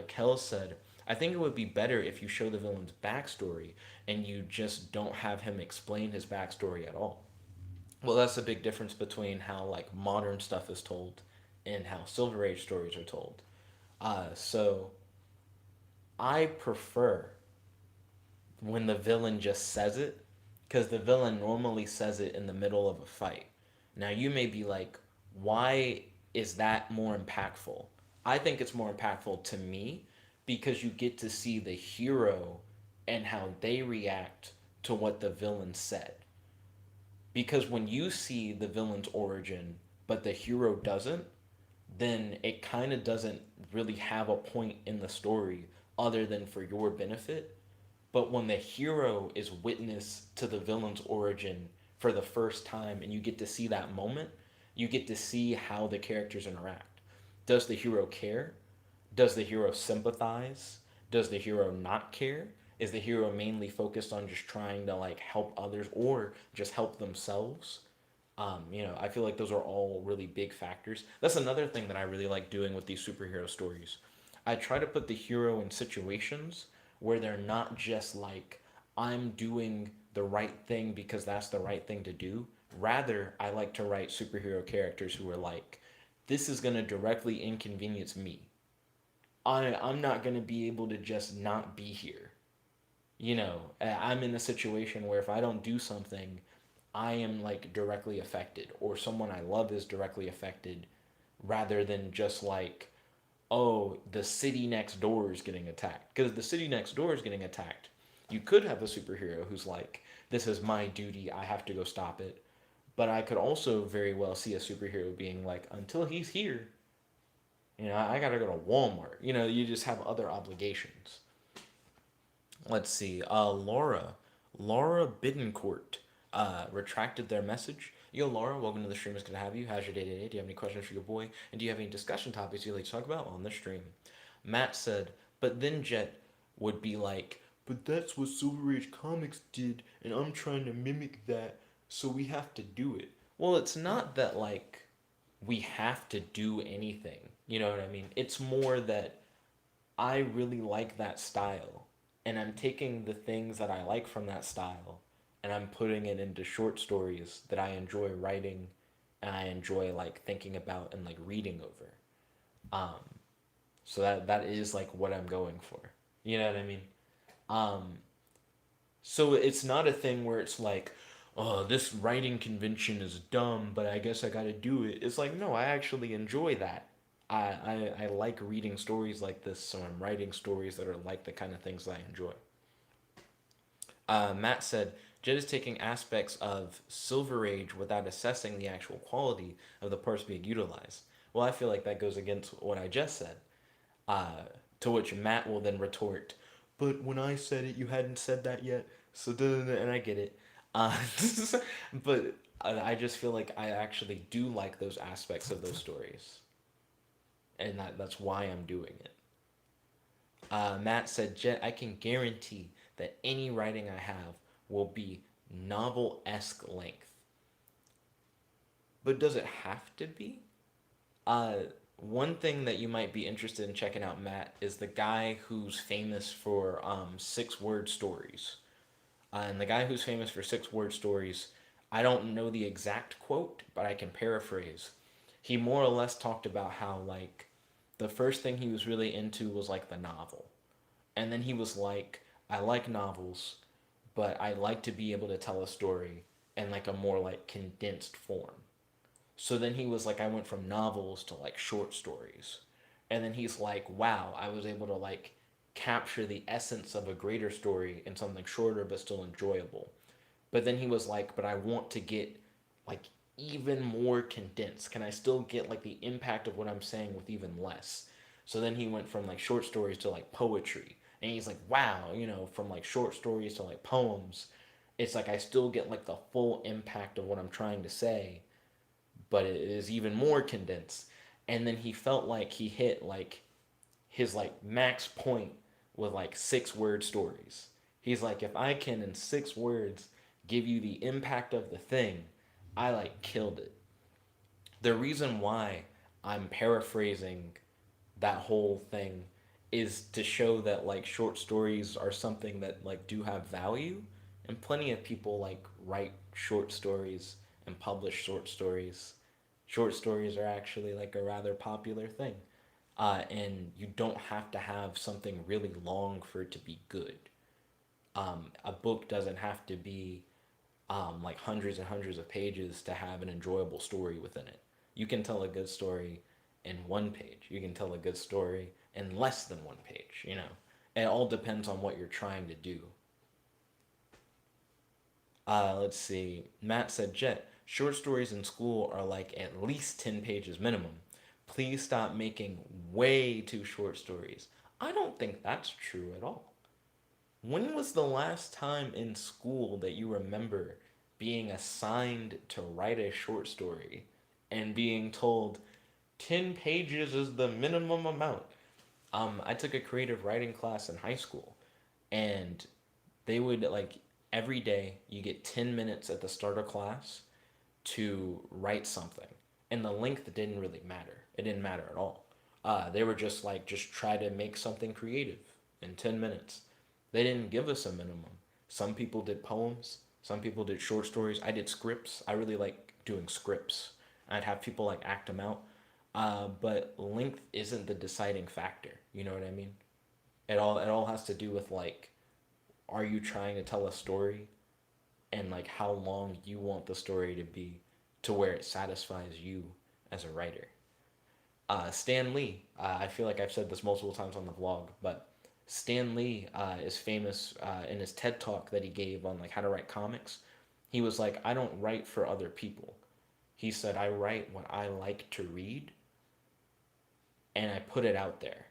Kel said, I think it would be better if you show the villain's backstory and you just don't have him explain his backstory at all. Well, that's a big difference between how like modern stuff is told and how Silver Age stories are told. So I prefer when the villain just says it, because the villain normally says it in the middle of a fight. Now, you may be like, why is that more impactful? I think it's more impactful to me because you get to see the hero and how they react to what the villain said. Because when you see the villain's origin, but the hero doesn't, then it kind of doesn't really have a point in the story other than for your benefit. But when the hero is witness to the villain's origin for the first time and you get to see that moment, you get to see how the characters interact. Does the hero care? Does the hero sympathize? Does the hero not care? Is the hero mainly focused on just trying to like help others or just help themselves? I feel like those are all really big factors. That's another thing that I really like doing with these superhero stories. I try to put the hero in situations where they're not just like, I'm doing the right thing because that's the right thing to do. Rather, I like to write superhero characters who are like, this is going to directly inconvenience me. I'm not going to be able to just not be here. I'm in a situation where if I don't do something, I am like directly affected, or someone I love is directly affected, rather than just like, oh, the city next door is getting attacked. Because the city next door is getting attacked. You could have a superhero who's like, this is my duty, I have to go stop it. But I could also very well see a superhero being like, until he's here, I gotta go to Walmart. You just have other obligations. Let's see. Laura Bidencourt retracted their message. Yo, Laura, welcome to the stream. It's good to have you. How's your day today? Do you have any questions for your boy? And do you have any discussion topics you'd like to talk about on the stream? Matt said, but then Jet would be like, but that's what Silver Age Comics did, and I'm trying to mimic that, so we have to do it. Well, it's not that, like, we have to do anything. You know what I mean? It's more that I really like that style, and I'm taking the things that I like from that style and I'm putting it into short stories that I enjoy writing and I enjoy like thinking about and like reading over. Um, so that is like what I'm going for. You know what I mean? Um, so it's not a thing where it's like, oh, this writing convention is dumb, but I guess I got to do it. It's like, no, I actually enjoy that. I like reading stories like this, so I'm writing stories that are like the kind of things I enjoy. Matt said, Jet is taking aspects of Silver Age without assessing the actual quality of the parts being utilized. Well, I feel like that goes against what I just said. Uh, to which Matt will then retort, but when I said it, you hadn't said that yet. So, and I get it. Uh, but I just feel like I actually do like those aspects of those stories. And that's why I'm doing it. Matt said, Jet, I can guarantee that any writing I have will be novel esque length. But does it have to be? Uh, One thing that you might be interested in checking out, Matt, is the guy who's famous for 6 word stories. And the guy who's famous for 6 word stories, I don't know the exact quote, but I can paraphrase. He more or less talked about how, like, the first thing he was really into was, like, the novel. And then he was like, I like novels, but I like to be able to tell a story in, like, a more, like, condensed form. So then he was like, I went from novels to like short stories. And then he's like, wow, I was able to like capture the essence of a greater story in something shorter but still enjoyable. But then he was like, but I want to get like even more condensed. Can I still get like the impact of what I'm saying with even less? So then he went from like short stories to like poetry. And he's like, wow, from like short stories to like poems, it's like I still get like the full impact of what I'm trying to say, but it is even more condensed. And then he felt like he hit like his like max point with like 6 word stories. He's like, if I can in 6 words give you the impact of the thing, I like killed it. The reason why I'm paraphrasing that whole thing is to show that like short stories are something that like do have value, and plenty of people like write short stories and publish short stories. Short stories are actually like a rather popular thing, and you don't have to have something really long for it to be good. A book doesn't have to be like hundreds and hundreds of pages to have an enjoyable story within it. You can tell a good story in 1 page. You can tell a good story in less than 1 page. It all depends on what you're trying to do. Let's see. Matt said, Jet, short stories in school are like at least 10 pages minimum. Please stop making way too short stories. I don't think that's true at all. When was the last time in school that you remember being assigned to write a short story and being told 10 pages is the minimum amount? I took a creative writing class in high school, and they would like every day you get 10 minutes at the start of class to write something. And the length didn't really matter. It didn't matter at all. They were just like, just try to make something creative in 10 minutes. They didn't give us a minimum. Some people did poems, some people did short stories. I did scripts. I really like doing scripts. I'd have people like act them out. But length isn't the deciding factor. You know what I mean? It all has to do with like, are you trying to tell a story, and like how long you want the story to be to where it satisfies you as a writer. Stan Lee, I feel like I've said this multiple times on the vlog, but Stan Lee is famous in his TED talk that he gave on like how to write comics. He was like, I don't write for other people. He said, I write what I like to read and I put it out there.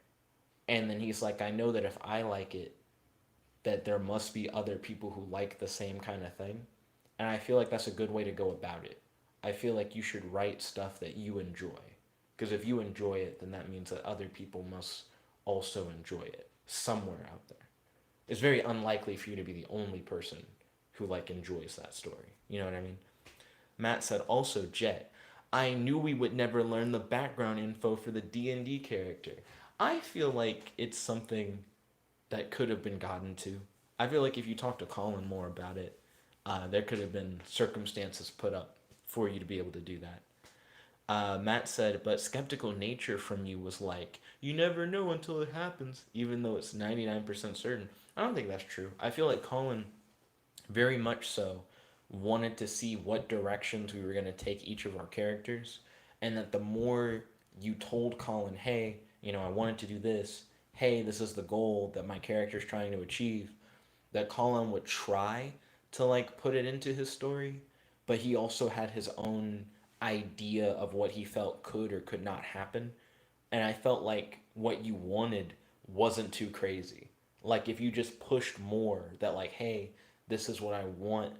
And then he's like, I know that if I like it, that there must be other people who like the same kind of thing. And I feel like that's a good way to go about it. I feel like you should write stuff that you enjoy. Because if you enjoy it, then that means that other people must also enjoy it somewhere out there. It's very unlikely for you to be the only person who like enjoys that story. You know what I mean? Matt said also, Jet, I knew we would never learn the background info for the D&D character. I feel like it's something that could have been gotten to. I feel like if you talk to Colin more about it, there could have been circumstances put up for you to be able to do that. Matt said, but skeptical nature from you was like, you never know until it happens, even though it's 99% certain. I don't think that's true. I feel like Colin very much so wanted to see what directions we were going to take each of our characters, and that the more you told Colin, hey, I wanted to do this. Hey, this is the goal that my character is trying to achieve. That Colin would try to like put it into his story, but he also had his own idea of what he felt could or could not happen. And I felt like what you wanted wasn't too crazy. Like if you just pushed more that like, hey, this is what I want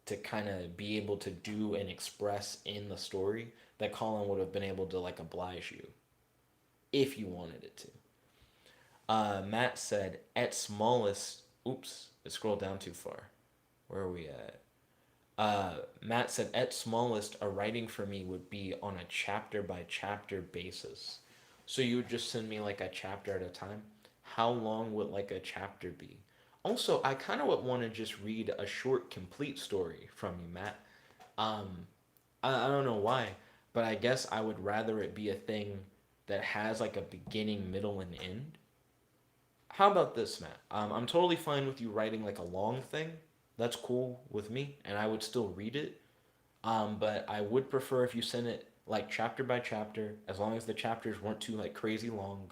to kind of be able to do and express in the story, that Colin would have been able to like oblige you if you wanted it to. Matt said, at smallest, oops, it scrolled down too far. Where are we at? Matt said, at smallest, a writing for me would be on a chapter by chapter basis. So you would just send me like a chapter at a time. How long would like a chapter be? Also, I kind of would want to just read a short, complete story from you, Matt. Um, I don't know why, but I guess I would rather it be a thing that has like a beginning, middle, and end. How about this, Matt? I'm totally fine with you writing like a long thing. That's cool with me, and I would still read it. But I would prefer if you sent it like chapter by chapter, as long as the chapters weren't too like crazy long.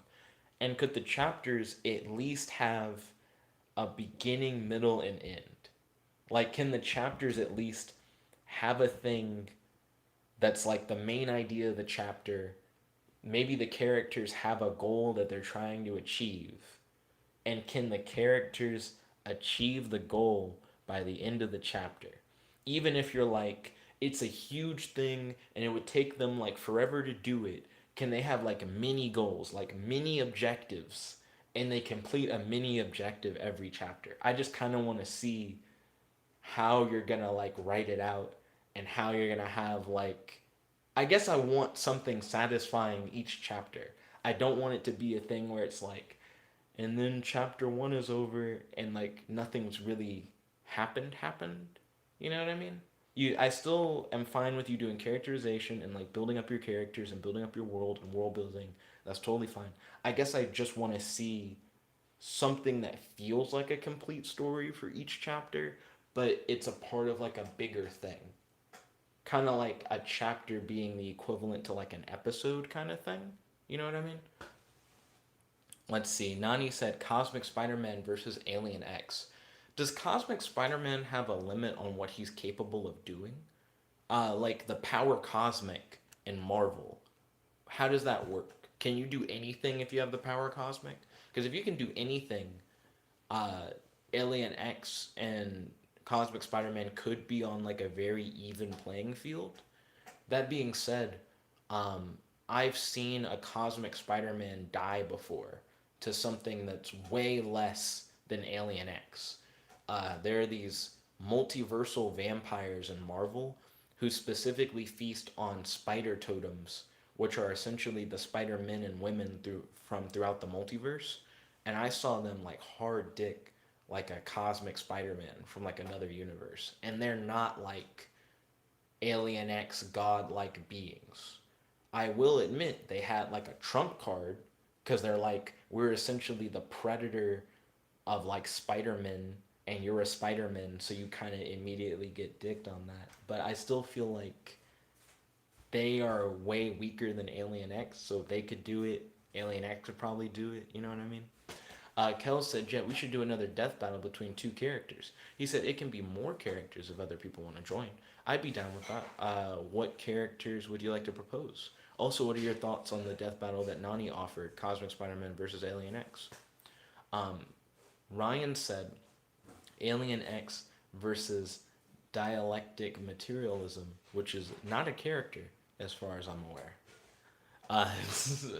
And could the chapters at least have a beginning, middle, and end? Like, can the chapters at least have a thing that's like the main idea of the chapter? Maybe the characters have a goal that they're trying to achieve. And can the characters achieve the goal by the end of the chapter? Even if you're like, it's a huge thing and it would take them like forever to do it, can they have like mini goals, like mini objectives, and they complete a mini objective every chapter? I just kind of want to see how you're gonna like write it out and how you're gonna have like, I guess I want something satisfying each chapter. I don't want it to be a thing where it's like, and then chapter one is over and like nothing's really happened. You know what I mean? I still am fine with you doing characterization and like building up your characters and building up your world and world building. That's totally fine. I guess I just want to see something that feels like a complete story for each chapter, but it's a part of like a bigger thing. Kind of like a chapter being the equivalent to like an episode kind of thing. You know what I mean? Let's see. Nani said Cosmic Spider Man versus Alien X. Does Cosmic Spider Man have a limit on what he's capable of doing? Like the power cosmic in Marvel. How does that work? Can you do anything if you have the power cosmic? Because if you can do anything, uh, Alien X and Cosmic Spider Man could be on like a very even playing field. That being said, um, I've seen a Cosmic Spider Man die before to something that's way less than Alien X. There are these multiversal vampires in Marvel who specifically feast on spider totems, which are essentially the Spider Men and women throughout the multiverse. And I saw them like hard dick like a cosmic Spider Man from like another universe, and they're not like Alien X godlike beings. I will admit they had like a trump card because they're like, we're essentially the predator of like Spider-Man and you're a Spider-Man, so you kind of immediately get dicked on that. But I still feel like they are way weaker than Alien X, so if they could do it, Alien X would probably do it. You know what I mean? Kel said, Jet, we should do another death battle between two characters. He said it can be more characters if other people want to join. I'd be down with that. What characters would you like to propose? Also, what are your thoughts on the death battle that Nani offered, Cosmic Spider-Man versus Alien X? Um, Ryan said, Alien X versus dialectic materialism, which is not a character as far as I'm aware. Uh,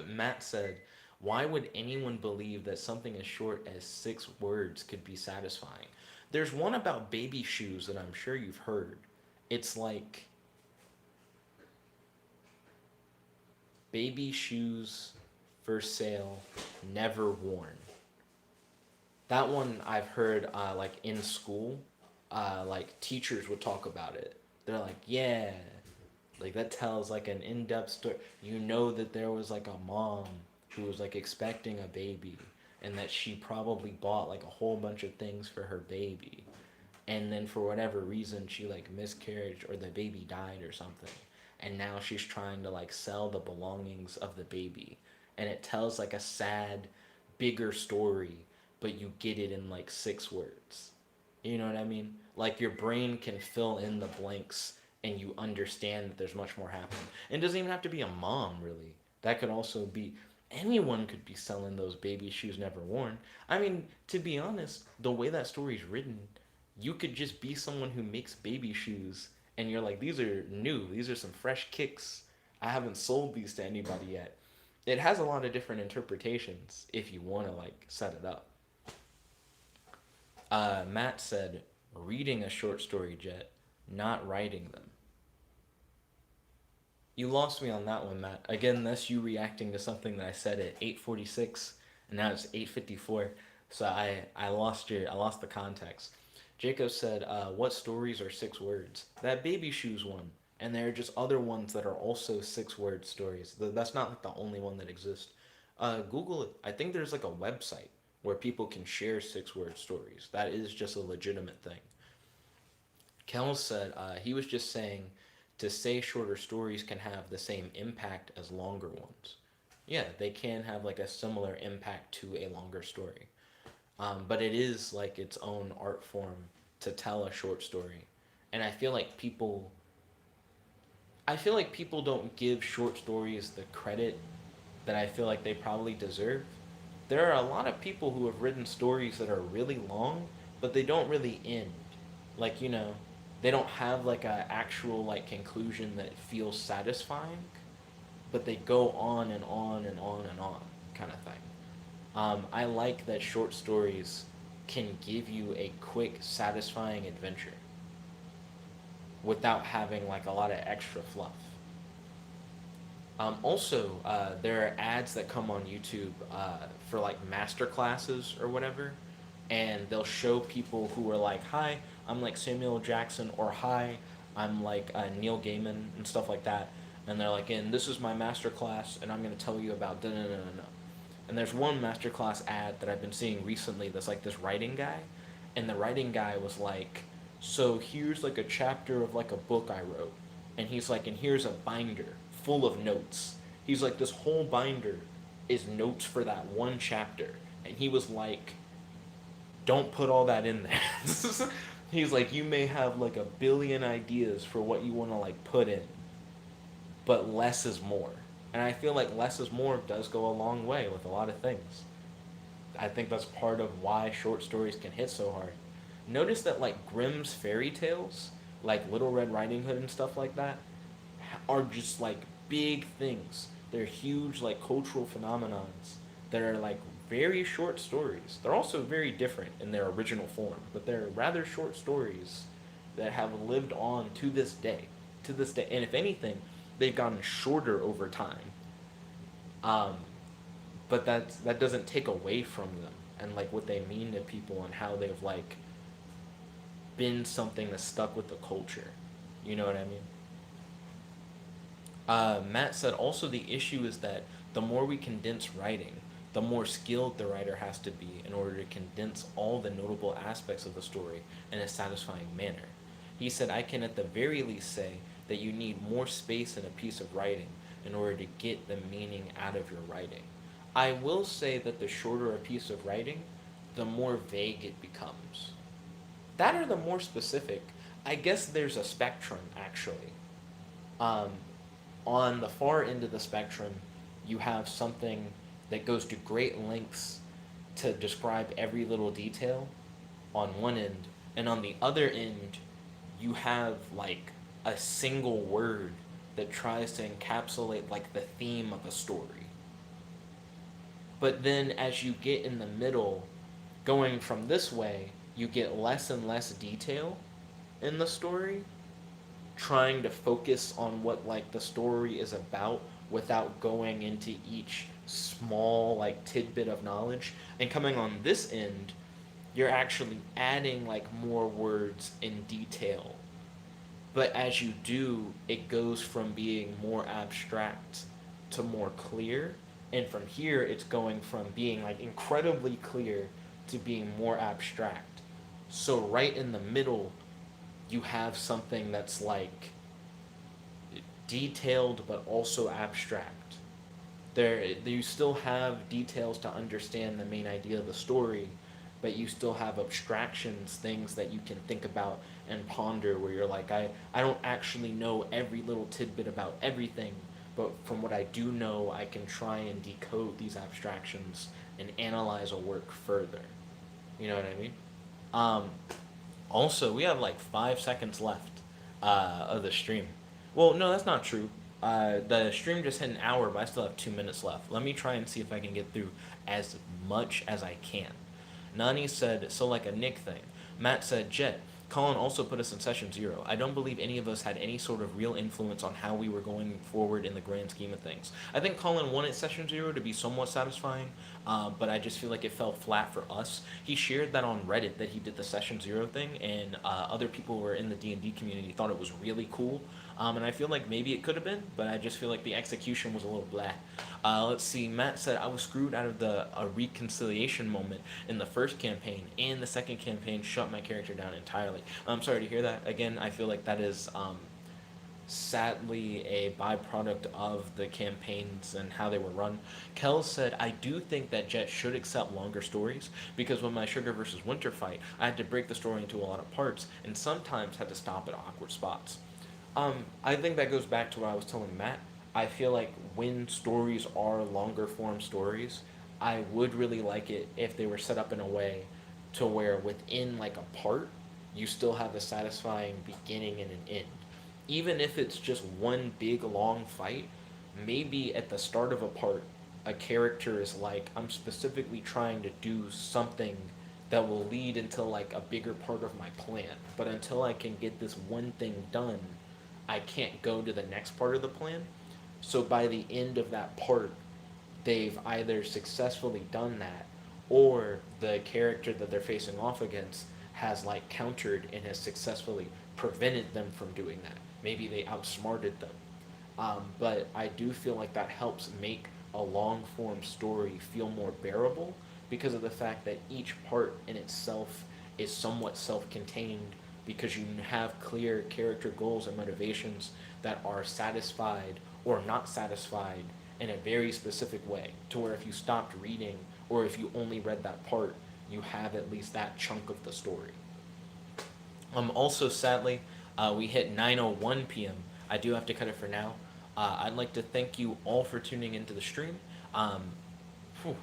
Matt said, why would anyone believe that something as short as 6 words could be satisfying? There's one about baby shoes that I'm sure you've heard. It's like baby shoes for sale, never worn. That one I've heard like in school, like teachers would talk about it. They're like, yeah, like that tells like an in-depth story. You know that there was like a mom who was like expecting a baby and that she probably bought like a whole bunch of things for her baby. And then for whatever reason she like miscarried or the baby died or something. and now she's trying to like sell the belongings of the baby, and it tells like a sad, bigger story, but you get it in like 6 words. You know what I mean? Like your brain can fill in the blanks and you understand that there's much more happening. And it doesn't even have to be a mom, really. That could also be anyone could be selling those baby shoes never worn. I mean, to be honest, the way that story's written, you could just be someone who makes baby shoes and you're like, these are new, these are some fresh kicks. I haven't sold these to anybody yet. It has a lot of different interpretations if you want to like set it up. Matt said, reading a short story, Jet, not writing them. You lost me on that one, Matt. Again, that's you reacting to something that I said at 8:46, and now it's 8:54. So I lost the context. Jacob said, "What stories are 6 words?" That baby shoes one, and there are just other ones that are also 6 word stories. That's not like the only one that exists. Google it. I think there's like a website where people can share 6 word stories. That is just a legitimate thing. Kel said he was just saying to say shorter stories can have the same impact as longer ones. Yeah, they can have like a similar impact to a longer story. But it is like its own art form to tell a short story. And I feel like people don't give short stories the credit that I feel like they probably deserve. There are a lot of people who have written stories that are really long, but they don't really end. Like, they don't have like a actual like conclusion that feels satisfying, but they go on and on and on and on kind of thing. I like that short stories can give you a quick, satisfying adventure without having like a lot of extra fluff. There are ads that come on YouTube for like master classes or whatever, and they'll show people who are like, "Hi, I'm like Samuel Jackson," or "Hi, I'm like Neil Gaiman," and stuff like that. And they're like, "And this is my master class, and I'm gonna tell you about da da da da da." And there's one masterclass ad that I've been seeing recently that's like this writing guy, and the writing guy was like, "So here's like a chapter of like a book I wrote," and he's like, "And here's a binder full of notes." He's like, "This whole binder is notes for that one chapter," and he was like, "Don't put all that in there." He's like, "You may have like a billion ideas for what you want to like put in, but less is more." And I feel like less is more does go a long way with a lot of things. I think that's part of why short stories can hit so hard. Notice that like Grimm's fairy tales, like Little Red Riding Hood and stuff like that, are just like big things. They're huge like cultural phenomenons that are like very short stories. They're also very different in their original form, but they're rather short stories that have lived on to this day. To this day. And if anything, they've gotten shorter over time. Um, but that doesn't take away from them and like what they mean to people and how they've like been something that stuck with the culture. You know what I mean? Matt said also the issue is that the more we condense writing, the more skilled the writer has to be in order to condense all the notable aspects of the story in a satisfying manner. He said, I can at the very least say that you need more space in a piece of writing in order to get the meaning out of your writing. I will say that the shorter a piece of writing, the more vague it becomes. That or the more specific. I guess there's a spectrum, actually. Um, on the far end of the spectrum, you have something that goes to great lengths to describe every little detail on one end, and on the other end, you have like a single word that tries to encapsulate like the theme of a story. But then as you get in the middle, going from this way, you get less and less detail in the story, trying to focus on what like the story is about without going into each small like tidbit of knowledge. And coming on this end, you're actually adding like more words in detail. But as you do, it goes from being more abstract to more clear. And from here, it's going from being like incredibly clear to being more abstract. So, right in the middle, you have something that's like detailed but also abstract. There you still have details to understand the main idea of the story, but you still have abstractions, things that you can think about and ponder where you're like, I don't actually know every little tidbit about everything, but from what I do know, I can try and decode these abstractions and analyze a work further. You know what I mean? Um, Also, we have like 5 seconds left of the stream. Well, no, that's not true. The stream just hit an hour, but I still have 2 minutes left. Let me try and see if I can get through as much as I can. Nani said, so like a Nick thing. Matt said, Jet. Colin also put us in session 0. I don't believe any of us had any sort of real influence on how we were going forward in the grand scheme of things. I think Colin wanted session 0 to be somewhat satisfying, but I just feel like it fell flat for us. He shared that on Reddit that he did the session 0 thing, and other people who were in the D&D community thought it was really cool. And I feel like maybe it could have been, but I just feel like the execution was a little blah. Let's see. Matt said I was screwed out of the reconciliation moment in the first campaign, and the second campaign shut my character down entirely. I'm sorry to hear that. Again, I feel like that is sadly a byproduct of the campaigns and how they were run. Kel said, I do think that Jet should accept longer stories because when my Sugar versus Winter fight, I had to break the story into a lot of parts and sometimes had to stop at awkward spots. I think that goes back to what I was telling Matt. I feel like when stories are longer form stories, I would really like it if they were set up in a way to where within like a part, you still have a satisfying beginning and an end. Even if it's just one big long fight, maybe at the start of a part, a character is like, I'm specifically trying to do something that will lead into like a bigger part of my plan. But until I can get this one thing done, I can't go to the next part of the plan. So by the end of that part, they've either successfully done that or the character that they're facing off against has like countered and has successfully prevented them from doing that. Maybe they outsmarted them. But I do feel like that helps make a long form story feel more bearable because of the fact that each part in itself is somewhat self contained because you have clear character goals and motivations that are satisfied or not satisfied in a very specific way. To where if you stopped reading or if you only read that part, you have at least that chunk of the story. Also, sadly, we hit 9:01 p.m. I do have to cut it for now. I'd like to thank you all for tuning into the stream. Um, whew,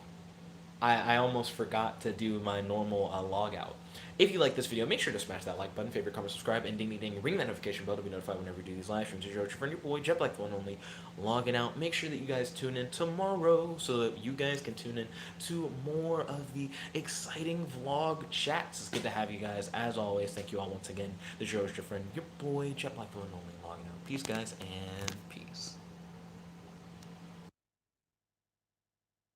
I almost forgot to do my normal log out. If you like this video, make sure to smash that like button, favorite, comment, subscribe, and ding ding ding, ring that notification bell to be notified whenever we do these live streams. It's your friend, your boy, Jet Black the One Only, logging out. Make sure that you guys tune in tomorrow so that you guys can tune in to more of the exciting vlog chats. It's good to have you guys. As always, thank you all once again. This is your friend, your boy, Jet Black the One Only, logging out. Peace, guys, and